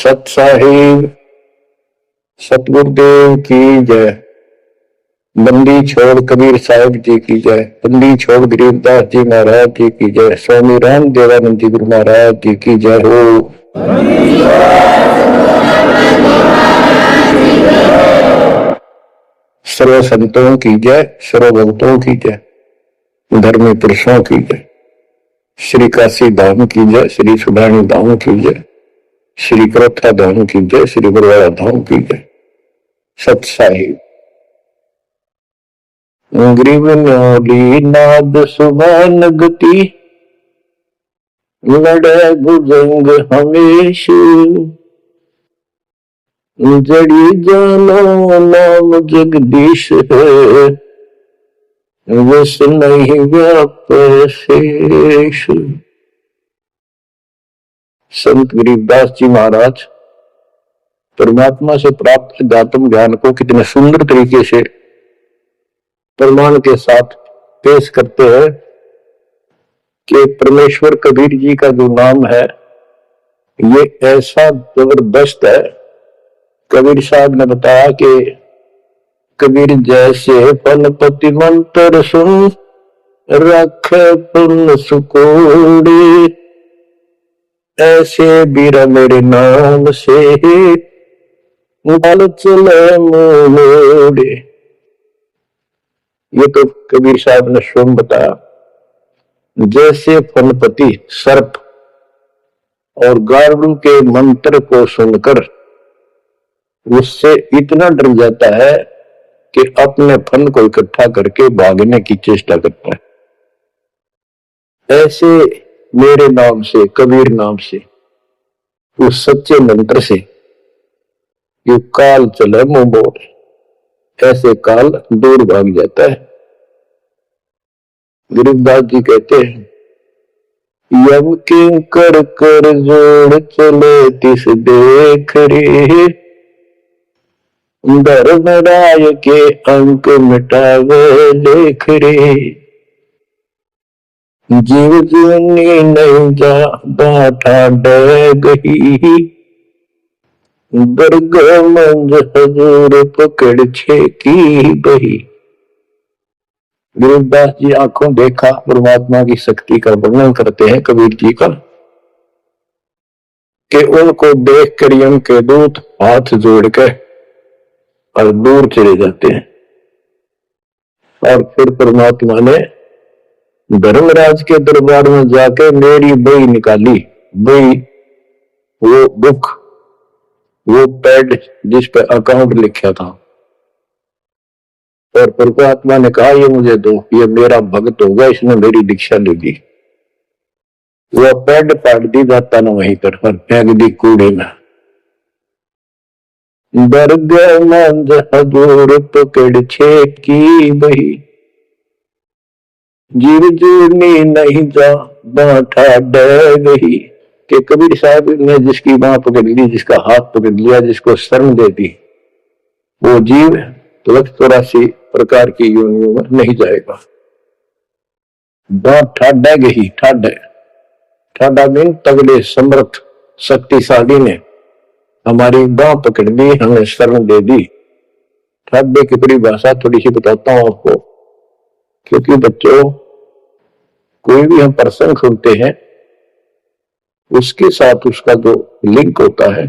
सत साहिब सतगुरुदेव की जय। बंदी छोड़ कबीर साहिब जी की जय। बंदी छोड़ गरीबदास जी महाराज जी की जय। स्वामी राम देवानंद जी गुरु महाराज जी की जय हो। सर्व संतों की जय, सर्व भक्तों की जय, धर्मी पुरुषों की जय। श्री काशी धाम की जय, श्री सुडानी धाम की जय, श्री करोथा धाम की जय, श्री बरवाड़ा धाम की जय। सत साहिब ग्रीवनौली नाद सुभान गति, लड़े भुजंग हमेश, जड़ी जानो नाम जगदीश है, विष नहीं व्याप शेष। संत गरीबदास जी महाराज परमात्मा से प्राप्त अध्यात्म ज्ञान को कितने सुंदर तरीके से प्रमाण के साथ पेश करते हैं कि परमेश्वर कबीर जी का जो नाम है ये ऐसा जबरदस्त है। कबीर साहब ने बताया कि कबीर जैसे फलपति मंत्र सुन रख पुण्य सुकोड़े, ऐसे बीरा मेरे नाम से गल चले मोड़े। ये तो कबीर साहब ने स्वयं बताया। जैसे फलपति सर्प और गारुड़ के मंत्र को सुनकर उससे इतना डर जाता है कि अपने फन को इकट्ठा करके भागने की चेष्टा करता है, ऐसे मेरे नाम से, कबीर नाम से, उस सच्चे मंत्र से ये काल चले मुंह मोड़, ऐसे काल दूर भाग जाता है। गरीबदास जी कहते हैं यम किंकर कर जोड़ चले तिस देख रे, धर्म राय के अंक मिटावे लेख रे, जीव जीवनी नहीं जा बाठा डे गही, दर्ग मंज हजूर पकड़ छे की बही। गरीबदास जी आंखों देखा परमात्मा की शक्ति का वर्णन करते हैं कबीर जी का कि उनको देख कर यम के दूत हाथ जोड़कर और दूर चले जाते हैं। और फिर परमात्मा ने धर्मराज के दरबार में जाके मेरी बही निकाली। बही वो बुक, वो पैड जिस पे अकाउंट लिखा था, और परमात्मा ने कहा ये मुझे दो, ये मेरा भक्त होगा, इसने मेरी दीक्षा ले ली। वो पैड पाट दी जाता ना वहीं पर और फेंक दी कूड़े में। दर्ग मंज हजूर पकड़ छे की बही, जीव जीवनी नहीं जा बाठा डे गही। कि कबीर साहब ने जिसकी बांह पकड़ ली, जिसका हाथ पकड़ लिया, जिसको शरण दे दी, वो जीव तो 84 प्रकार की योनियों में नहीं जाएगा। बांह ठाडा गही, ठाडा मीन तगड़े समर्थ शक्तिशाली ने हमारी बांह पकड़ ली, हमें शरण दे दी। ठाडे की परिभाषा थोड़ी सी बताता हूं आपको, क्योंकि बच्चों कोई भी हम प्रसंग सुनते हैं उसके साथ उसका जो लिंक होता है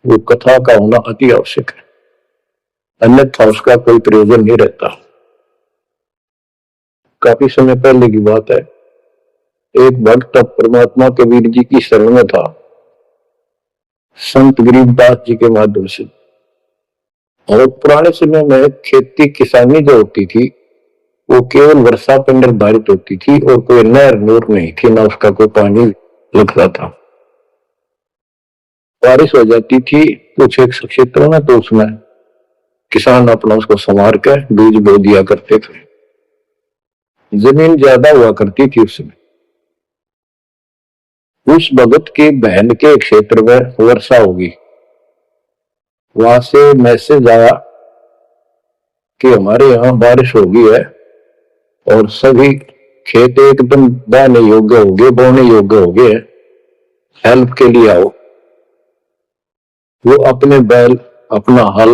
वो कथा का होना अति आवश्यक है, अन्यथा उसका कोई प्रयोजन नहीं रहता। काफी समय पहले की बात है, एक भक्त परमात्मा कबीर जी की शरण में था संत गरीबदास जी के माध्यम से। और पुराने समय में खेती किसानी जो होती थी वो केवल वर्षा पर निर्धारित होती थी और कोई नहर नूर नहीं थी, ना उसका कोई पानी लगता था। बारिश हो जाती थी कुछ एक क्षेत्रों में तो उसमें किसान अपना उसको संवार कर बीज बो दिया करते थे। जमीन ज्यादा हुआ करती थी उसमें। उस भगत की बहन के क्षेत्र में वर्षा होगी, वहां से मैसेज आया कि हमारे यहाँ बारिश होगी है और सभी खेत एकदम दाने योग्य हो गए, बोने योग्य हो गए, हेल्प के लिए आओ। वो अपने बैल अपना हल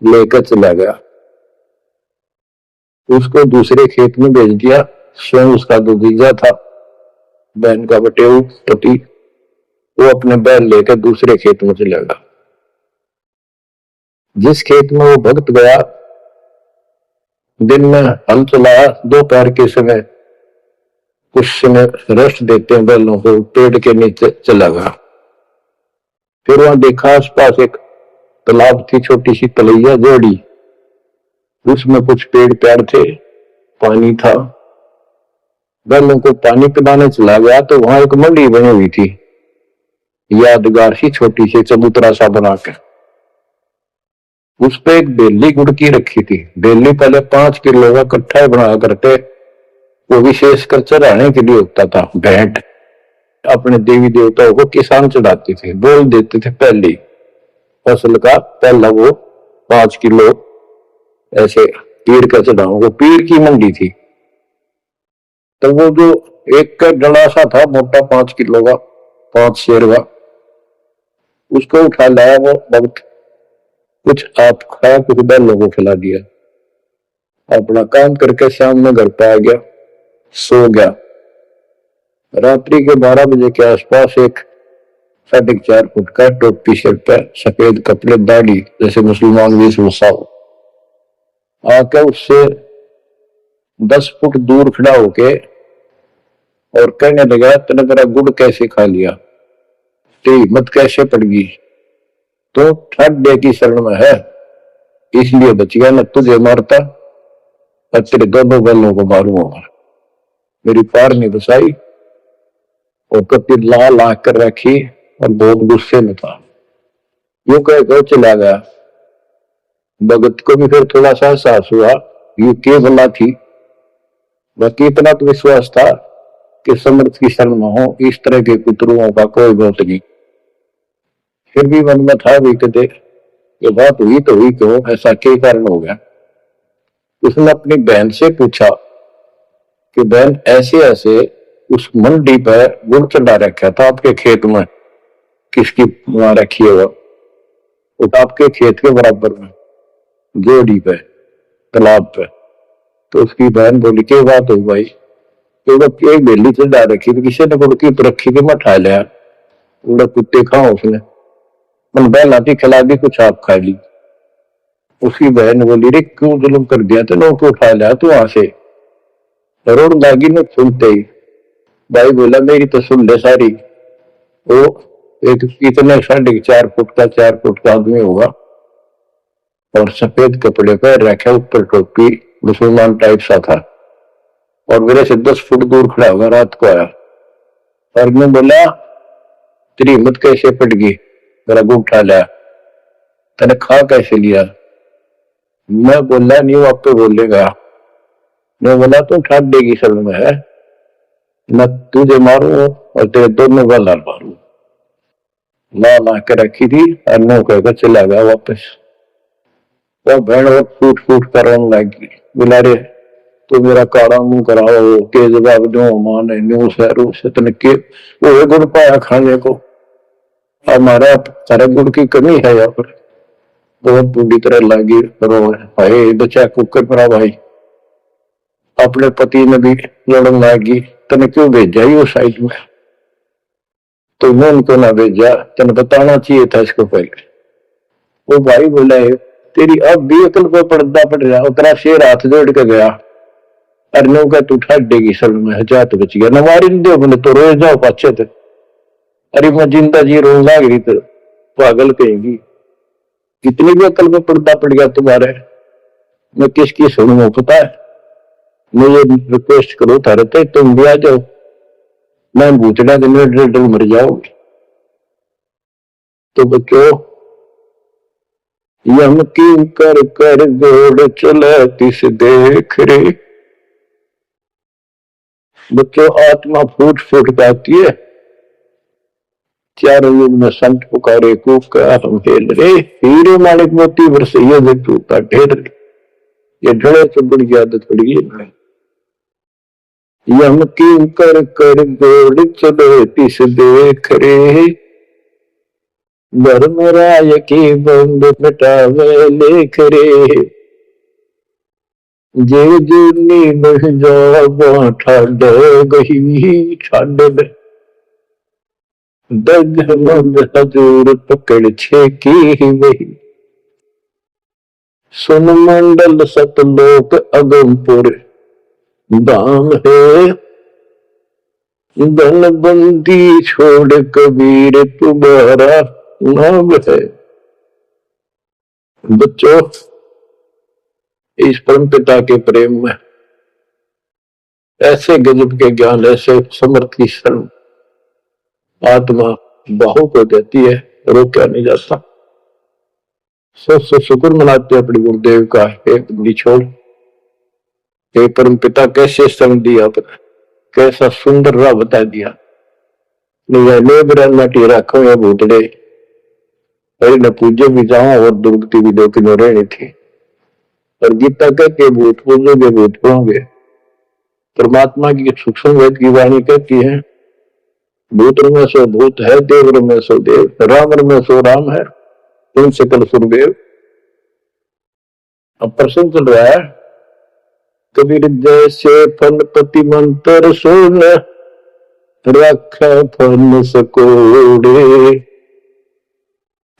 लेकर चला गया, उसको दूसरे खेत में भेज दिया। स्वयं उसका जो जीजा था, बहन का बटेऊ पति, वो अपने बैल लेकर दूसरे खेत में चला गया। जिस खेत में वो भक्त गया, दिन में हल चलाया, दोपहर के समय कुछ समय रेस्ट देते हैं बैलों को, पेड़ के नीचे चला गया। फिर वहां देखा आसपास एक तालाब थी, छोटी सी तलैया जोड़ी, उसमें कुछ पेड़ पेड़ थे, पानी था। बैलों को पानी पिलाने चला गया तो वहां एक मंडी बनी हुई थी, यादगार सी छोटी सी चबूतरा सा बना के। उस पे एक बेली गुड़की रखी थी। बेली पहले 5 किलो का कट्ठा बनाया करते, वो विशेषकर चढ़ाने के लिए होता था। भेंट अपने देवी देवताओं को किसान चढ़ाते थे, बोल देते थे पहली फसल का पहला वो 5 किलो ऐसे पीर का चढ़ाओ। पीर की मंडी थी। तो वो जो एक का डला सा था मोटा 5 किलो का, 5 शेर का, उसको उठा लाया वो भक्त, कुछ आप खाया, कुछ बैलों को खिला दिया, अपना काम करके शाम में घर पे आ गया, सो गया। रात्रि के 12 बजे के आसपास एक 4.5 फुट का, टोपी सिर पर, सफेद कपड़े, दाढ़ी जैसे मुसलमान वेशभूषा, आकर उससे 10 फुट दूर खड़ा होके और कहने लगा, तेने मेरा गुड़ कैसे खा लिया, तेरी हिम्मत कैसे पड़ गई, तो ठड्डे की शरण में है इसलिए बच गया, न तुझे मारता और तेरे दोनों बैलों को मारूंगा। मेरी पार नहीं बसाई और कति ला ला कर रखी और बहुत गुस्से में था। यूं कहकर चला गया। भगत को भी फिर थोड़ा सा एहसास हुआ ये के भला थी, बाकी इतना तो विश्वास था कि समर्थ की शरण में हो, इस तरह के कुतरुओं का कोई बहुत नहीं। फिर भी मन में था भी कदे ये बात हुई तो हुई क्यों, ऐसा क्या कारण हो गया। उसने अपनी बहन से पूछा कि बहन ऐसे ऐसे उस मंडी पर गुड़ चढ़ा रखा था आपके खेत में, किसकी वहां रखी है वो आपके खेत के बराबर में जोड़ी पे, तालाब पे। तो उसकी बहन बोली क्या बात हो भाई, तो एक बेली चढ़ा रखी थी, किसी ने गुड़की तो रखी थी, मैं उठा लिया, उड़ा कुत्ते खाओ उसने, मन बैला की खिला दी, कुछ आप खा ली। उसकी बहन बोली रे क्यों जुल्म कर दिया, तो लोग को उठा लिया तू वहां से, रोड लागी ने सुनते ही भाई बोला मेरी तो सुन ले सारी। वो एक इतने 4.5 फुट का, 4 फुट का आदमी होगा और सफेद कपड़े पर रखे, ऊपर टोपी, मुसलमान टाइप सा था और मेरे से 10 फुट दूर खड़ा होगा। रात को आया और मैं बोला तेरी हिम्मत कैसे पड़ गई, मेरा गुड़ उठा लिया, तेने खा कैसे लिया। मैं बोला नहीं, वो आप पे बोलेगा। मैं बोला तू ठाडे की शरण में है, मैं तुझे मारू और तेरे दोनों बाल मारू। ला ला के रखी थी और नो कहकर चला गया वापस। वो भेड़ और फूट फूट कर रोने लगी, बोला रे तो मेरा काड़ा मुंह कराओ के जवाब दो, माने न्यू शहरों से तने के वो गुड़ पाया खाने को, हमारा सारे गुड़ की कमी है यहाँ पर। बहुत बुरी तरह लगी रो भाई, बचा कुकर पड़ा भाई, अपने पति ने भी लड़न लगी, तने क्यों भेजा ही उस साइड में, तो मैं उनको ना भेजा, तने बताना चाहिए था इसको पहले। वो भाई बोला है तेरी अब भी अकल पर पर्दा पड़ रहा, उतरा शेर हाथ जोड़ के गया, अरे का तू ठाडेगी शरण में, जा तो बच गया, न मारी दो बोले तो रोज जाओ पाछे थे, अरे मैं जिंदा जी रोज लाग रही तो पागल कहेगी, कितनी भी अकल में पर्दा पड़ गया तुम्हारे, मैं किसकी सुनूं पता है, मुझे रिक्वेस्ट करो थारे थे तुम भी आ जाओ, मैं भूतना दिन में डर मर जाओगे। तो बच्चों यम की कर कर जोड़ चले तिस देख रे, बच्चों आत्मा फूट फूट जाती है, चारों युग में संत पुकारे कूक हम हेल रे, हीरे मालिक मोती बरसैया जे टूटा ढेर रे, ये ढड़े से बड़ी आदत पड़ गई। यम की कर कर जोड़ चले तिस देख रे, धर्म राय की बंद मिटावे लेख रे, जे जूनी बह जावा ठाडे गही ठाडे दग मंद हजूर पकड़ छे की वही। सुन मंडल सतलोक अगमपुर धाम है, धन बंदी छोड़ कबीर तुम्हारा नाम है। बच्चों, इस परम पिता के प्रेम में ऐसे गजब के ज्ञान, ऐसे समर्थ की शरण आत्मा बाहु को देती है, रोका नहीं जाता। सबसे शुक्र मनाते अपने गुरुदेव का, हे बंदी छोड़, हे परम पिता कैसे संग दिया, कैसा सुंदर राह बता दिया। रखो या भूतड़े अरे न पूजे भी जाओ और दुर्गति भी दो किनो रहनी थी। और गीता कहती भूत पूजोगे भूत पाओगे। परमात्मा की सूक्ष्म वेद की वाणी कहती है, भूत में सो भूत है, देव में सो देव, राम में सो राम है, तुम सकल सुरदेव। अब प्रश्न चल रहा है, कबीर जैसे फनपति मंत्र सुन रखा फन सकोड़े,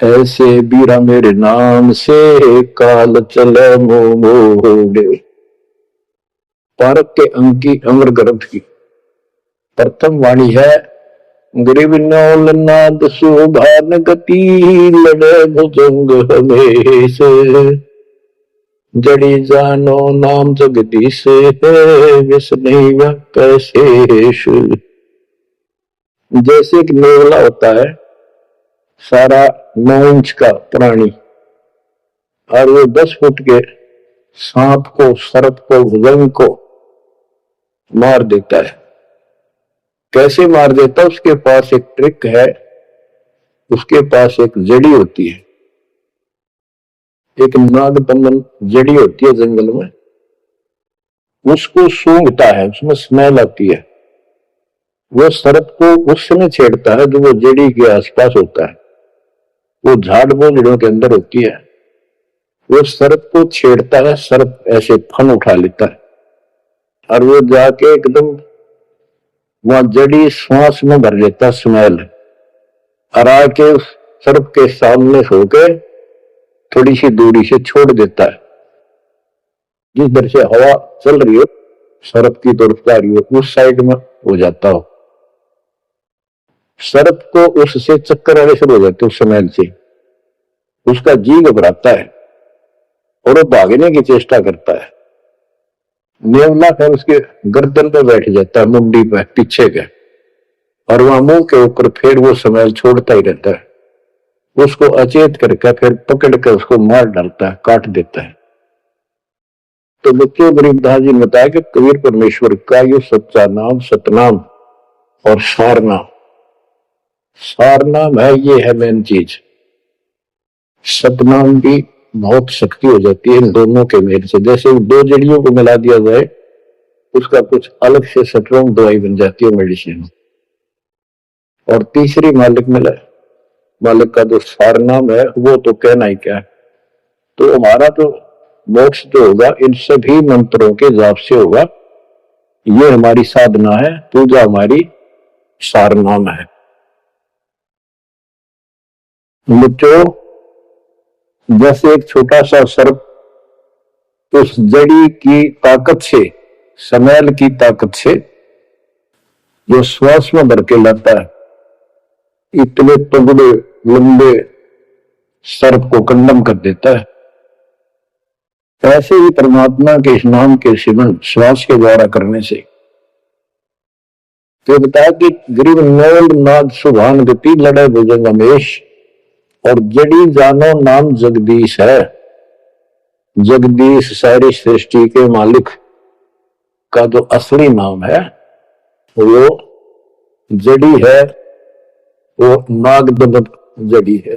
ऐसे बीरा मेरे नाम से काल चले मोड़े। पारक के अंक की अमर ग्रंथ की प्रथम वाणी है, गरीब नौल नाद सुभान गति लड़े भुजंग हमेश, जड़ी जानो नाम जगदीश है, विष नहीं वह कैशेष। जैसे कि नेवला होता है सारा 9 इंच का प्राणी, और वो 10 फुट के सांप को, सर्प को, भुजंग को मार देता है। कैसे मार देता है? उसके पास एक ट्रिक है, उसके पास एक जड़ी होती है, एक नागदमन जड़ी होती है जंगल में, उसको सूंघता है, उसमें स्मेल आती है। वो सर्प को उस समय छेड़ता है जो वो जड़ी के आसपास होता है, वो झाड़ बोझड़ों के अंदर होती है। वो सर्प को छेड़ता है, सर्प ऐसे फन उठा लेता है और वो जाके एकदम वहां जड़ी श्वास में भर लेता स्मेल, और आके उस सर्प के सामने सो के थोड़ी सी दूरी से छोड़ देता है। जिस दर से हवा चल रही हो, सर्प की तरफ जा रही हो, उस साइड में हो जाता हो। सर्प को उससे चक्कर आने शुरू हो जाते उस स्मेल से, उसका जी घबराता है और वो भागने की चेष्टा करता है। नेवला फिर उसके गर्दन पे बैठ जाता है, मुंडी पे पीछे के, और वहां मुंह के ऊपर फिर वो स्मेल छोड़ता ही रहता है। उसको अचेत करके फिर पकड़ कर उसको मार डालता है, काट देता है। तो बच्चों, गरीबदास जी ने बताया कि कबीर परमेश्वर का ये सच्चा नाम सतनाम और सारनाम, सारनाम है, ये है मेन चीज। सतनाम भी बहुत शक्ति हो जाती है इन दोनों के मेल से। जैसे 2 जड़ियों को मिला दिया जाए, उसका कुछ अलग से स्ट्रॉन्ग दवाई बन जाती है, मेडिसिन। और तीसरी मालिक मिला, मालिक का जो सारनाम है, वो तो कहना ही क्या है। तो हमारा तो मोक्ष जो होगा इन सभी मंत्रों के जाप से होगा। ये हमारी साधना है, पूजा हमारी सारनाम है। बच्चों, जैसे एक छोटा सा सर्प उस जड़ी की ताकत से, स्मेल की ताकत से जो श्वास में भर के लाता है, इतने तगड़े लंबे सर्प को कंडम कर देता है, ऐसे ही परमात्मा के इस नाम के सिमरन श्वास के द्वारा करने से। तो बताया कि गिरिव नौल नाद सुभान गति लड़े भुजंग हमेश, और जड़ी जानो नाम जगदीश है। जगदीश सारी सृष्टि के मालिक का जो असली नाम है, वो जड़ी है, वो नागदमन जड़ी है।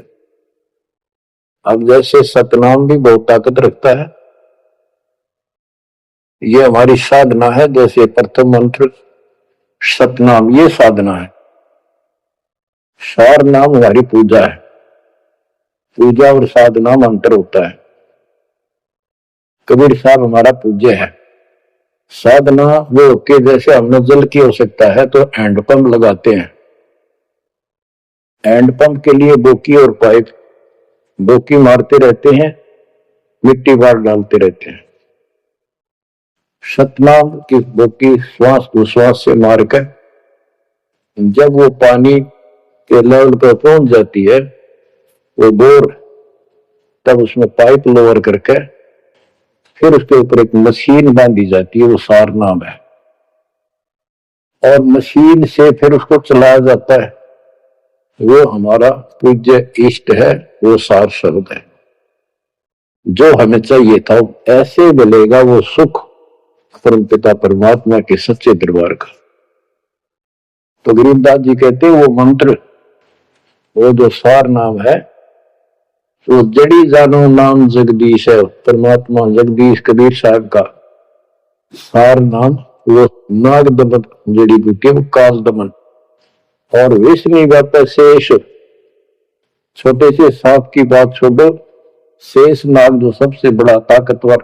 अब जैसे सतनाम भी बहुत ताकत रखता है, ये हमारी साधना है। जैसे प्रथम मंत्र सतनाम, ये साधना है। सार नाम हमारी पूजा है। पूजा और साधना में अंतर होता है। कबीर साहब हमारा पूज्य है। साधना वो के जैसे हमने जल की आवश्यकता है तो हैंडपंप लगाते हैं। हैंडपंप के लिए बोकी और पाइप, बोकी मारते रहते हैं, मिट्टी बाहर डालते रहते हैं। सतनाम की बोकी श्वास दुश्वास से मारकर जब वो पानी के लेवल पर पहुंच जाती है, वो बोर, तब उसमें पाइप लोअर करके फिर उसके ऊपर एक मशीन बांधी जाती है, वो सार नाम है, और मशीन से फिर उसको चलाया जाता है। वो हमारा पूज्य इष्ट है, वो सार शब्द है। जो हमें चाहिए था ऐसे मिलेगा वो सुख परम पिता परमात्मा के सच्चे दरबार का। तो गरीबदास जी कहते हैं वो मंत्र, वो जो सार नाम है, वो जड़ी जानो नाम जगदीश है। परमात्मा जगदीश कबीर साहब का सार नाम वो नाग दमन जड़ी बूटी, वो काल दमन। और विष्णु व्यापक शेष, छोटे से सांप की बात छोड़ो, शेष नाग जो सबसे बड़ा ताकतवर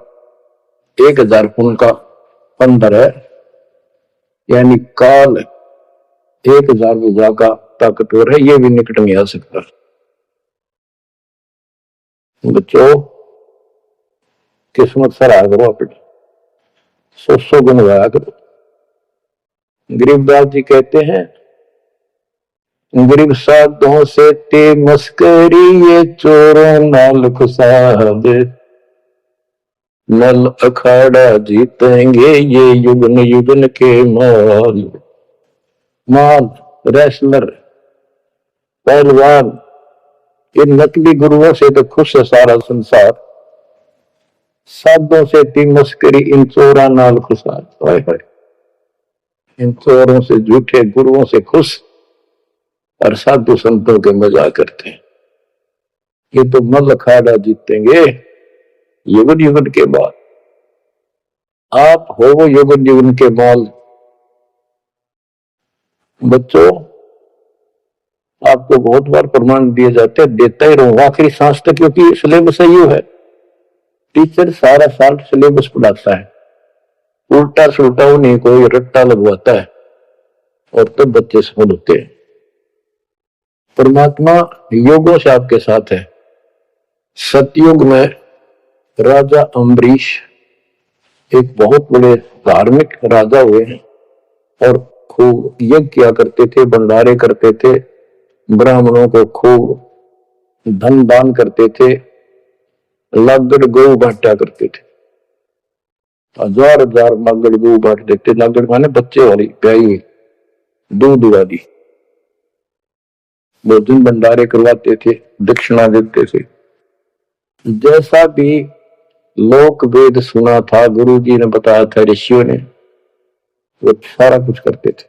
1000 फुट का अंदर है, यानी काल 1000 भुजा का ताकतवर है, ये भी निकट नहीं आ सकता। बच्चों किस्मत सराहा करो अपनी, 100 गुण गाया करो। गरीबदास जी कहते हैं, गरीब साधों से ते मस्करी, ये चोरों नाल खुशाद, नल अखाड़ा जीतेंगे ये युगन युगन के माल। माल, रेसलर, पहलवान, इन नकली गुरुओं से तो खुश है सारा संसार, साधों से ती मस्करी, इन चोरा नाल खुशाद। इन चोरों से, झूठे गुरुओं से खुश और साधु संतों के मजाक करते हैं। ये तो मल अखाड़ा जीतेंगे युगन युगन के बाद। आप हो वो युगन युगन के माल। बच्चों आपको बहुत बार प्रमाण दिए जाते हैं, देता ही रहूंगा आखिरी सांस तक, क्योंकि सिलेबस यू है। टीचर सारा साल सिलेबस पढ़ाता है, उल्टा सुल्टा नहीं, कोई रट्टा लगवाता है और तब बच्चे सफल होते हैं। परमात्मा योगों से आपके साथ है। सतयुग में राजा अम्बरीश एक बहुत बड़े धार्मिक राजा हुए हैं और खूब यज्ञ किया करते थे, भंडारे करते थे, ब्राह्मणों को खूब धन दान करते थे, लागड़ गौ बांटा करते थे। 1000 लागड़ गौ बांट देते। लागड़ माने बच्चे वाली, प्याई हुई, दूध वाली। भोजन भंडारे करवाते थे, दक्षिणा देते थे। जैसा भी लोक वेद सुना था, गुरु जी ने बताया था, ऋषियों ने, वो सारा कुछ करते थे।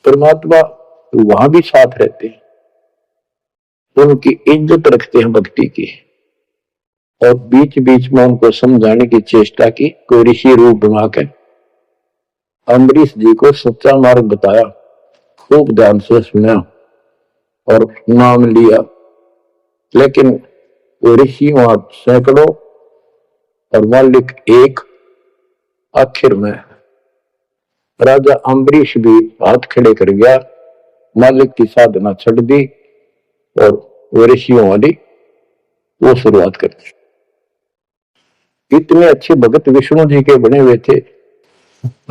परमात्मा वहां भी साथ रहते हैं, उनकी इज्जत रखते हैं भक्ति की, और बीच बीच में उनको समझाने की चेष्टा की। कोई ऋषि रूप बनाकर अम्बरीश जी को सच्चा मार्ग बताया, खूब ध्यान से सुना और नाम लिया। लेकिन वो ऋषि वहां सैकड़ों और मालिक एक। आखिर में राजा अम्बरीश भी हाथ खड़े कर गया, मालिक की साधना छड़ दी और वो ऋषियों वाली वो शुरुआत कर दी। इतने अच्छे भगत विष्णु जी के बने हुए थे।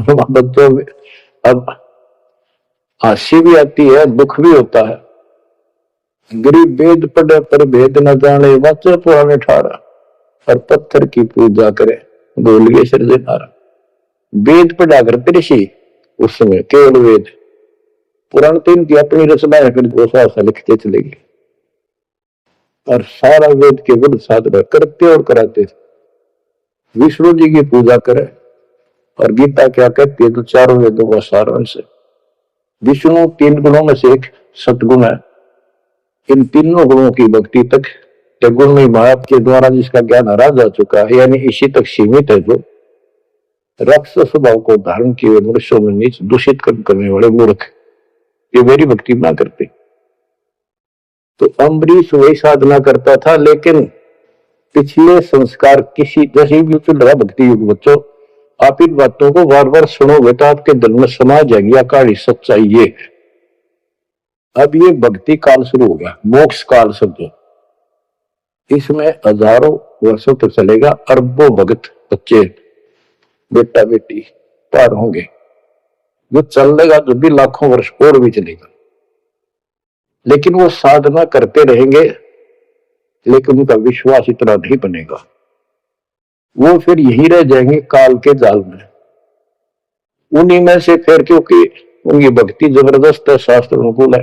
बच्चों में अब हंसी भी आती है, दुख भी होता है। गरीब वेद पढ़े पर भेद न जाने, बच्चे पुराने ठारा, और पत्थर की पूजा करे गोलिए सिरजनारा। वेद पढ़ा करते ऋषि उस समय, केवल वेद। पुराण तो इनकी अपनी रचनाएं फिर 200 साल लिखते चले गए, और सारा वेद के गुण साधना करते और कराते थे। विष्णु जी की पूजा करे, और गीता क्या कहती है, तो चारों वेदों का सारांश है। विष्णु 3 गुणों में से एक सतगुण है। इन तीनों गुणों की भक्ति तक गुण में माया के द्वारा जिसका ज्ञान हरा जा चुका है, यानी इसी तक सीमित है। जो राक्षस स्वभाव को धारण किए मनुष्यों में नीच दूषित कर्म करने वाले मूर्ख, ये मेरी भक्ति ना करते। तो अम्बरीश वही साधना करता था, लेकिन पिछले संस्कार किसी जैसे भी चल रहा भक्ति युग बच्चों, आप इन बातों को बार बार सुनोगे तो आपके दिल में समा जाएगी अकाली सच्चाई ये। अब ये भक्ति काल शुरू हो गया, मोक्ष काल समझो, इसमें हजारों वर्षों तक चलेगा, अरबों भक्त बच्चे बेटा बेटी पार होंगे, जो चलेगा जो भी लाखों वर्ष और भी चलेगा, लेकिन वो साधना करते रहेंगे, लेकिन उनका विश्वास इतना नहीं बनेगा, वो फिर यही रह जाएंगे काल के जाल में। उन्हीं में से फिर, क्योंकि उनकी भक्ति जबरदस्त है, शास्त्र अनुकूल है,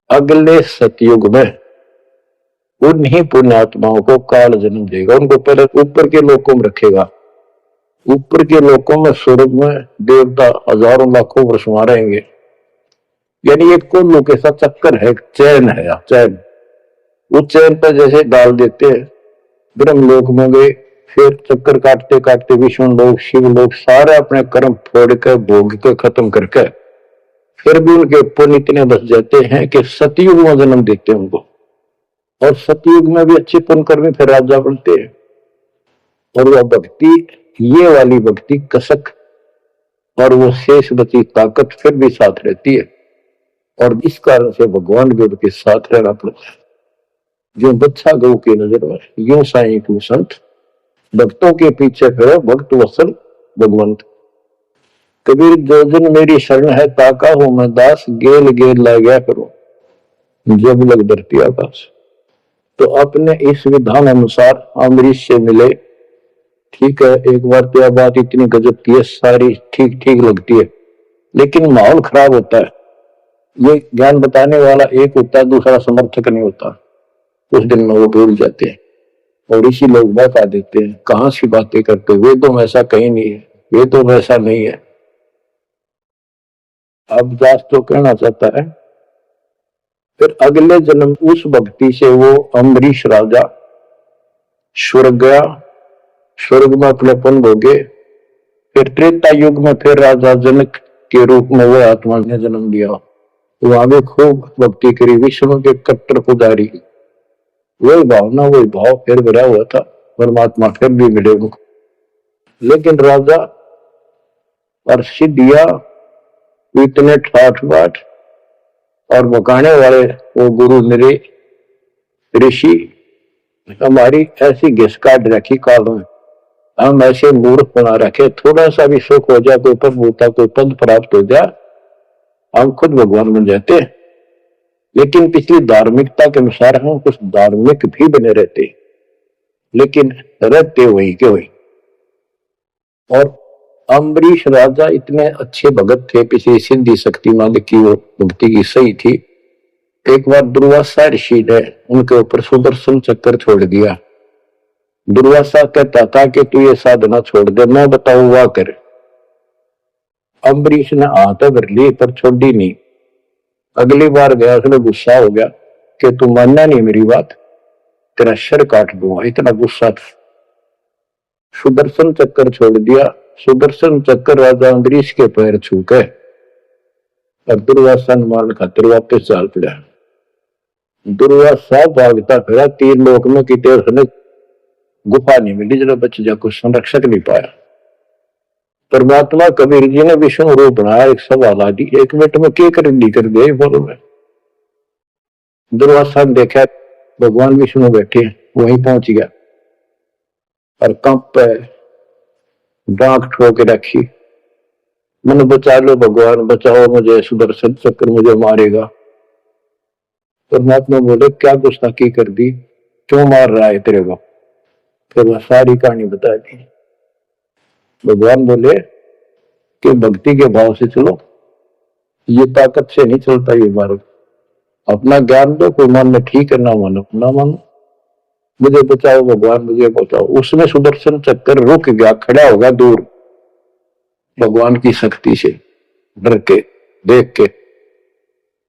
अगले सतयुग में उन्हीं पुण्यात्माओं को काल जन्म देगा, उनको पहले ऊपर के लोकों में रखेगा, ऊपर के लोकों में स्वर्ग में देवता हजारों लाखों वर्ष वहां रहेंगे। यानी एक कोल्लू के साथ चक्कर है, चैन है, चैन, उस चैन पर जैसे डाल देते हैं, ब्रह्मलोक में गए, फिर चक्कर काटते काटते विष्णु लोक शिव लोक सारे अपने कर्म फोड़ के भोग के खत्म करके फिर भी उनके पुण्य इतने बच जाते हैं कि सतयुग में जन्म देते हैं उनको, और सतयुग में भी अच्छे पुण्य कर्मी फिर राजा बनते हैं। और वह भक्ति, ये वाली भक्ति कसक और वो शेष बची ताकत फिर भी साथ रहती है, और इस कारण से भगवान भी उनके साथ रहना पड़ता है। जो बच्चा गौ की नजर में, यूं साईं तू संत, भक्तों के पीछे फिरो भक्त वत्सल भगवंत। कबीर जो जन मेरी शरण है ताका हूं मैं दास, गेल गेल ला गया करो जब लग धरती आकाश। तो अपने इस विधान अनुसार अम्बरीश से मिले, ठीक है, एक बार तो यह बात इतनी गजब की है, सारी ठीक ठीक लगती है, लेकिन माहौल खराब होता है। ये ज्ञान बताने वाला एक होता है, दूसरा समर्थक नहीं होता, उस दिन में वो भूल जाते हैं और इसी लोग बता देते हैं, कहां सी बातें करते, वेदों में ऐसा कहीं नहीं है, वेदों में ऐसा नहीं है। अब दास तो कहना चाहता है, फिर अगले जन्म उस भक्ति से वो अम्बरीश राजा स्वर्ग गया, स्वर्ग में अपनेपन भोगे, फिर त्रेता युग में फिर राजा जनक के रूप में वो आत्मा ने जन्म लिया, वहां भी खूब भक्ति करी, विष्णु के कट्टर पुजारी, वही भावना वही भाव फिर भरा हुआ था, परमात्मा फिर भी मिले उनको। लेकिन राजा और सिद्धिया इतने ठाठ बाट और बकाने वाले वो गुरु मेरे ऋषि हमारी ऐसी घिस काट रखी काल में, हम ऐसे मूर्ख बना रखे, थोड़ा सा भी सुख हो जाए, कोई प्रभुता कोई पद प्राप्त हो जाए, हम खुद भगवान बन जाते। लेकिन पिछली धार्मिकता के अनुसार हम कुछ धार्मिक भी बने रहते, लेकिन रहते वही के वही। और अम्बरीश राजा इतने अच्छे भगत थे, पिछली सिद्धि शक्ति मान की वो भक्ति की सही थी। एक बार दुर्वासा ऋषि ने उनके ऊपर सुदर्शन चक्कर छोड़ दिया। दुर्वासा कहता था कि तू ये साधना छोड़ दे, मैं बताऊं वाह कर। अम्बरीश ने हाथ भर ली पर छोड़ी नहीं। अगली बार गया, उसने गुस्सा हो गया कि तू मानना नहीं मेरी बात, तेरा सर काट दूंगा, इतना गुस्सा था। सुदर्शन चक्कर छोड़ दिया। सुदर्शन चक्कर राजा अम्बरीश के पैर छू के और दुर्वासा ने मारने खातिर वापस चाल पड़ा। दुर्वासा भागता फिरा, तीन लोक में कितने उसने गुफा नहीं मिली, जरा बच जा, कुछ संरक्षक नहीं पाया। परमात्मा कबीर जी ने विष्णु रूप बनाया, एक सवाल आ दी, एक मिनट में क्या कर दी कर दिया बोलो में। दुर्वासा ने देखा भगवान विष्णु बैठे, वहीं पहुंच गया और कंप पे डांक ठोक रखी, मन बचा लो भगवान, बचाओ मुझे, सुदर्शन चक्कर मुझे मारेगा। परमात्मा बोले क्या गुस्ताखी कर दी, क्यों मार रहा है तेरे को। फिर वह सारी कहानी बता दी। भगवान बोले कि भक्ति के भाव से चलो, ये ताकत से नहीं चलता ये मार्ग, अपना ज्ञान दो, कोई मान में ठीक है ना मानो ना मानो, मुझे बचाओ भगवान मुझे बचाओ। उसमें सुदर्शन चक्कर रुक गया, खड़ा होगा दूर, भगवान की शक्ति से डर के देख के।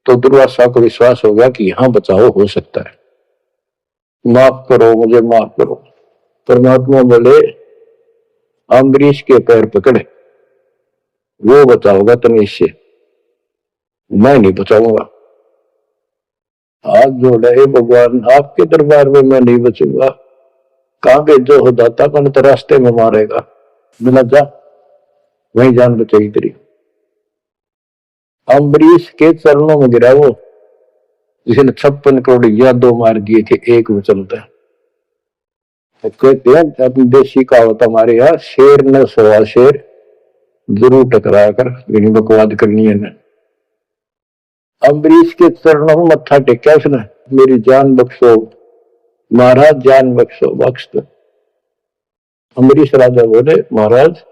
तो दुर्वासा को विश्वास हो गया कि यहां बचाओ हो सकता है, माफ करो मुझे, माफ करो। परमात्मा बोले अम्बरीश के पैर पकड़े, वो बचाओगा तुम्हें, इससे मैं नहीं बचाऊंगा। हाथ जोड़ा, हे भगवान आपके दरबार में मैं नहीं बचूंगा, कहाँ भेजो हो दाता, मैंने तो रास्ते में मारेगा। मिला जा, वही जान बचेगी तेरी। अम्बरीश के चरणों में गिरा वो, जिसने 56 करोड़ यादव मार दिए थे एक वचनता। तो कहते हैं अपनी देशी कहावत हमारे यहाँ, शेर न सोआ शेर, जरूर टकरा कर, लेकिन बकवाद करनी है ना। अम्बरीश के चरणों में मत्था टेका उसने, मेरी जान बख्शो महाराज, जान बख्शो, बख्श दो। अम्बरीश राजा बोले, महाराज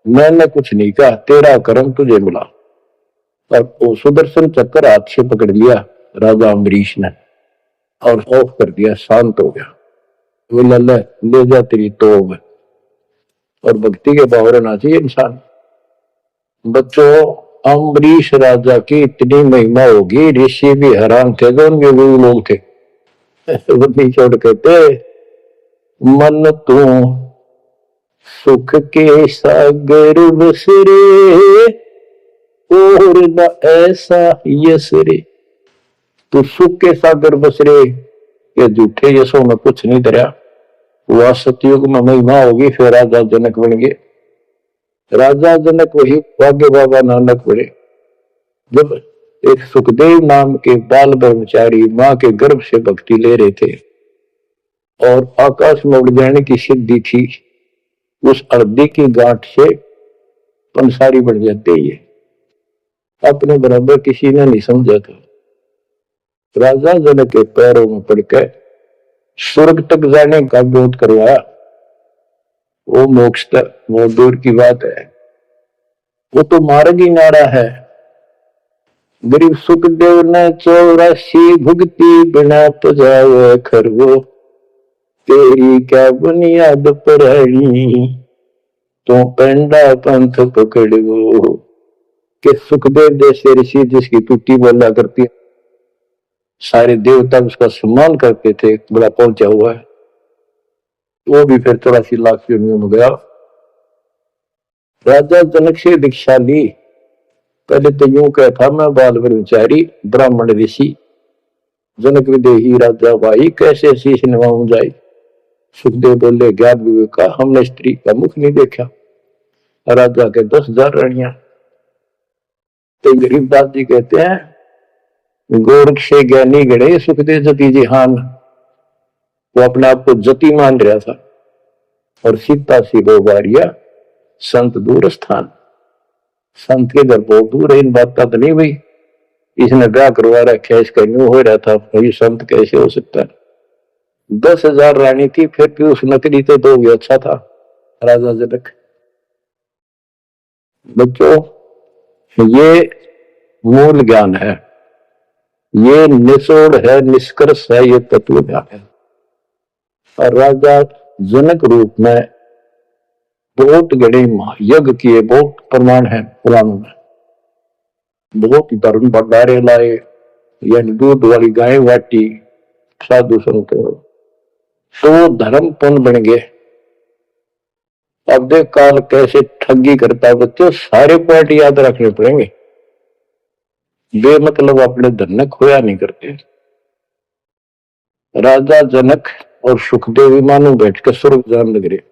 मैंने कुछ नहीं कहा, तेरा कर्म तुझे मिला। और वो सुदर्शन चक्कर हाथ से पकड़ लिया राजा अम्बरीश ने और ऑफ कर दिया, शांत हो गया। बोला ले जा तेरी तोब। और भक्ति के बावर होना चाहिए इंसान। बच्चों, अम्बरीश राजा की इतनी महिमा होगी, ऋषि भी हैरान थे जो उनके गुरु लोग थे। वो नहीं छोड़ कहते, मन तू सुख के सागर बसरे, और न ऐसा यश रे। तू सुख के सागर बसरे, ये झूठे यशों में कुछ नहीं धरा। वह सतयुग में महिमा होगी, फिर राजा जनक बन गए। राजा जनक वही भाग्य बाबा नानक बने। जब एक सुखदेव नाम के बाल ब्रह्मचारी मां के गर्भ से भक्ति ले रहे थे और आकाश में उड़ जाने की सिद्धि थी, उस अर्धी की गांठ से पंसारी बढ़ जाते ही अपने बराबर किसी ने नहीं समझा था। राजा जनक के पैरों में पड़कर स्वर्ग तक जाने का विरोध करवाया। वो मोक्ष तक वो दूर की बात है, वो तो मार्ग ही नारा है। गरीब सुखदेव ने 84 भुगती, बिना पजाए खरगो, तेरी क्या बुनियाद पर हणी, तो पेंडा पंथ पकड़ो। कि सुखदेव जैसे ऋषि जिसकी टूटी बोला करती, सारे देवता उसका सम्मान करते थे, बड़ा पहुंचा हुआ है, वो भी फिर 84 लाख योनियों में गया। राजा जनक से दीक्षा ली। पहले तो यूं कहता, मैं बाल ब्रह्मचारी ब्राह्मण ऋषि। जनक विदेही राजा भाई, कैसे शीश निभाऊं जाए। सुखदेव बोले, ज्ञान विवेक का, हमने स्त्री का मुख नहीं देखा। राजा के 10,000 रानियां। तो गरीबदास जी कहते हैं, गोरख से ज्ञानी गणे सुखदेव जति जिहान। वो अपने आप को जति मान रहा था। और सीता सी वो बारिया, संत दूर स्थान। संत के घर बहुत दूर है, इन बात का तो नहीं भाई इसने ब्याह करवा रखा है, इसका न्यू हो रहा था, ये संत कैसे हो सकता है। 10,000 रानी थी, फिर भी उस नकली तो 2 भी अच्छा था राजा जनक। बच्चों, ये मूल ज्ञान है, ये निचोड़ है, निष्कर्ष है, ये तत्व ज्ञान है। और राजा जनक रूप में बहुत बड़े यज्ञ किए, बहुत प्रमाण है पुराणों में। बहुत धर्म भंडारे लाए, यानी दूध वाली गाय वाटी साधु संतों, तो धर्म पुण्य बन गए। अब देख काल कैसे ठगी करता है बच्चों, सारे पॉइंट याद रखने पड़ेंगे। बेमतलब अपने धन ने खोया नहीं करते। राजा जनक और सुखदेव विमानों बैठकर स्वर्ग जान लग रहे।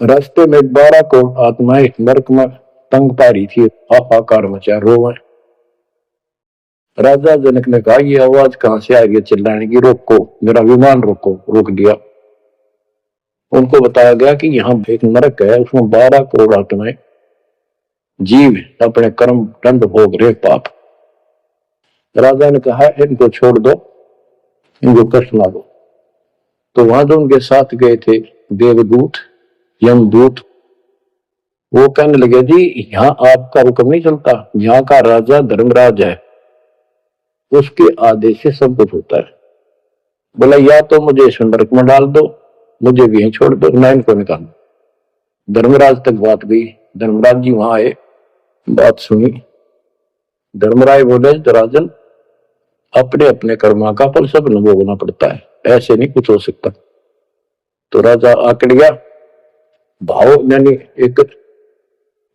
रास्ते में 12 करोड़ आत्माएं नरक में तंग पा रही थी, हाहाकार मचा, रोवे। राजा जनक ने कहा, ये आवाज कहां से आ रही, चिल्लाने की, रोको मेरा विमान रोको। रोक दिया। उनको बताया गया कि यहाँ एक नरक है, उसमें 12 करोड़ आत्माएं जीव अपने कर्म दंड भोग रहे, पाप। राजा ने कहा, इनको छोड़ दो, इनको कष्ट ना दो। तो वहां जो उनके साथ गए थे देवदूत यमदूत, वो कहने लगे, जी यहाँ आपका हुक्म नहीं चलता, यहाँ का राजा धर्मराज है, उसके आदेश से सब कुछ होता है। बोला, या तो मुझे इस नरक में डाल दो, मुझे भी यहीं छोड़ दो, ना इनको निकाल दो। धर्मराज तक बात गई। धर्मराज जी वहां आए, बात सुनी। धर्मराज बोले, राजन अपने अपने कर्मा का फल सब न भोगना पड़ता है, ऐसे नहीं कुछ हो सकता। तो राजा आकड़ गया। भाव यानी एक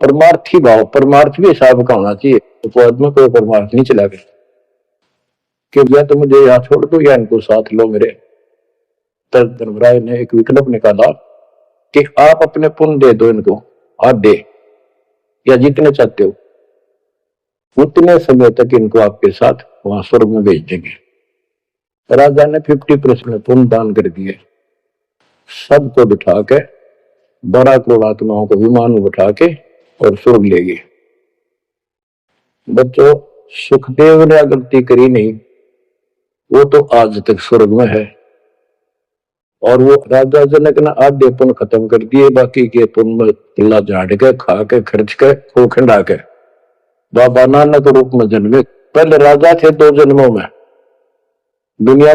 परमार्थी भाव, परमार्थ भी हिसाब का होना चाहिए, उपवाद में कोई परमार्थ नहीं चला गया। कि या तो मुझे यहाँ छोड़ दो या इनको साथ लो मेरे। तब धर्मराय ने एक विकल्प निकाला कि आप अपने पुण्य दे दो इनको, आधे या जितने चाहते हो, उतने समय तक इनको आपके साथ वहां स्वर्ग में भेज देंगे। राजा ने 50% पुण्य दान कर दिए। सबको बिठा के 12 करोड़ आत्माओं को विमान में बिठा के और स्वर्ग ले गए। बच्चों, सुखदेव ने गलती करी नहीं, वो तो आज तक स्वर्ग में है। और वो राजा जनक ने आधे पुण्य खत्म कर दिए, बाकी के पुण्य में किला झाड़ के खा के खर्च के खो खंडा के बाबा नानक रूप में जन्मे। पहले राजा थे 2 जन्मों में, दुनिया